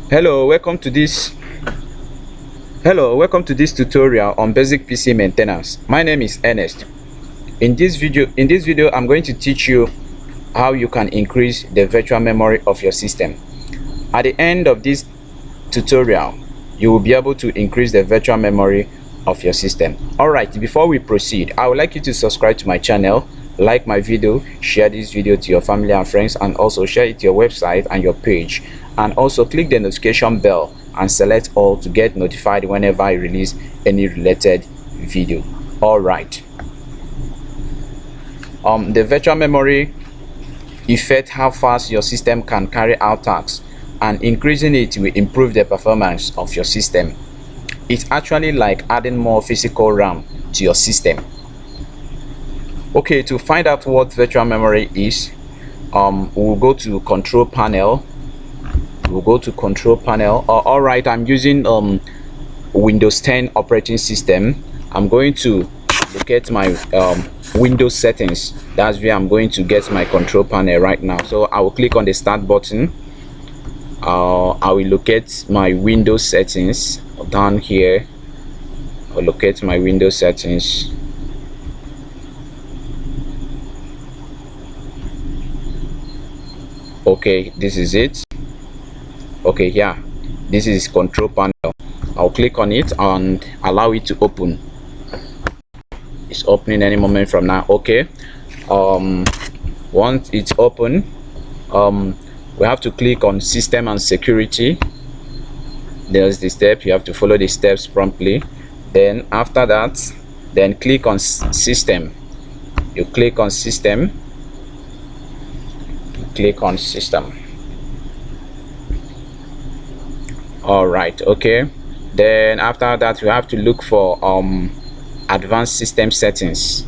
Hello, welcome to this tutorial on basic PC maintenance. My name is Ernest. In this video I'm going to teach you how you can increase the virtual memory of your system. At the end of this tutorial, you will be able to increase the virtual memory of your system. Alright, before we proceed, I would like you to subscribe to my channel, like my video, share this video to your family and friends, and also share it to your website and your page, and also click the notification bell and select all to get notified whenever I release any related video. Alright, the virtual memory affects how fast your system can carry out tasks, and increasing it will improve the performance of your system. It's actually like adding more physical RAM to your system. Okay, to find out what virtual memory is, we'll go to control panel. All right, I'm using Windows 10 operating system. I'm going to look at my Windows settings. That's where I'm going to get my control panel right now. So I will click on the start button. I will locate my Windows settings down here. I'll locate my Windows settings. Okay, this is it. Okay, yeah, this is control panel. I'll click on it and allow it to open. It's opening any moment from now. Okay, once it's open, we have to click on system and security. There's the step. You have to follow the steps promptly. Then after that, then click on system. You click on system. All right, okay. Then after that, you have to look for advanced system settings.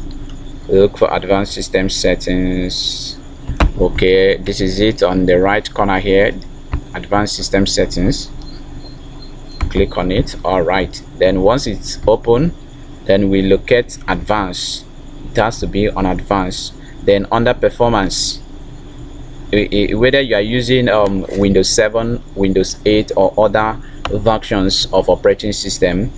Okay, this is it on the right corner here, advanced system settings. Click on it. All right, then once it's open, then we look at advanced. It has to be on advanced. Then under performance, whether you are using Windows 7, Windows 8, or other versions of operating system,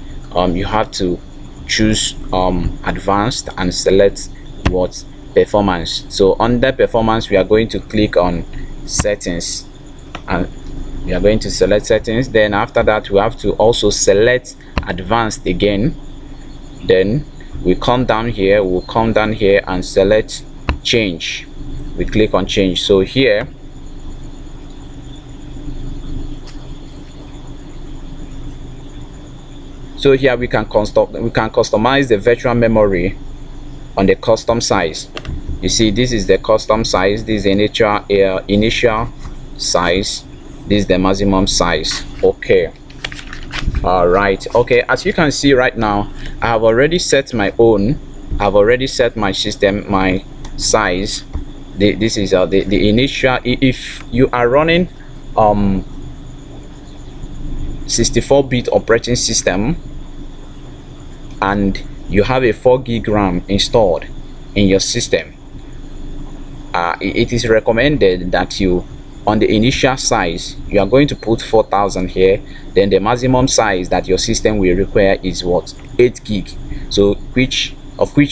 you have to choose advanced and select what performance. So under performance, we are going to click on settings, and we are going to select settings. Then after that, we have to also select advanced again. Then we'll come down here and select change. We click on change. So here we can customize the virtual memory on the custom size. You see, this is the custom size, this is the initial size, this is the maximum size. Okay, all right, okay, as you can see right now, I have already set my own. I've already set my system, my size. This is the initial. If you are running 64-bit operating system and you have a 4 gig RAM installed in your system, it is recommended that you, on the initial size, you are going to put 4000 here. Then the maximum size that your system will require is what, 8 gig. So which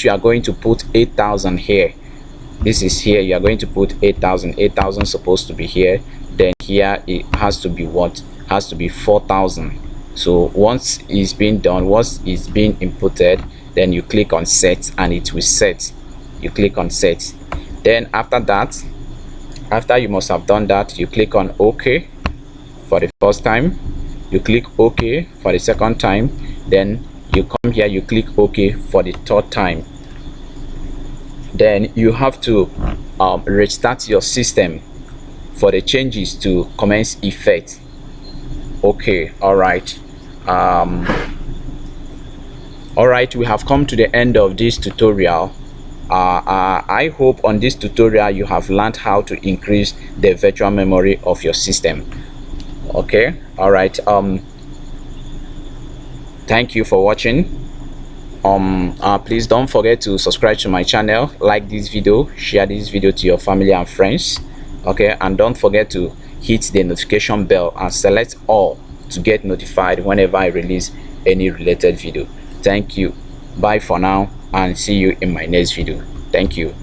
you are going to put 8000 here. This is here, you are going to put 8000 supposed to be here. Then here it has to be what, has to be 4000. So once it's been done, once it's been inputted, then you click on set and it will set. You click on set. Then after that, after you must have done that, you click on OK for the first time, you click OK for the second time, then you come here, you click OK for the third time. Then you have to restart your system for the changes to commence effect. Okay, all right. All right, we have come to the end of this tutorial. I hope on this tutorial you have learned how to increase the virtual memory of your system. Okay, all right. Thank you for watching. Please don't forget to subscribe to my channel, like this video, share this video to your family and friends. Okay, and don't forget to hit the notification bell and select all to get notified whenever I release any related video. Thank you. Bye for now and see you in my next video. Thank you.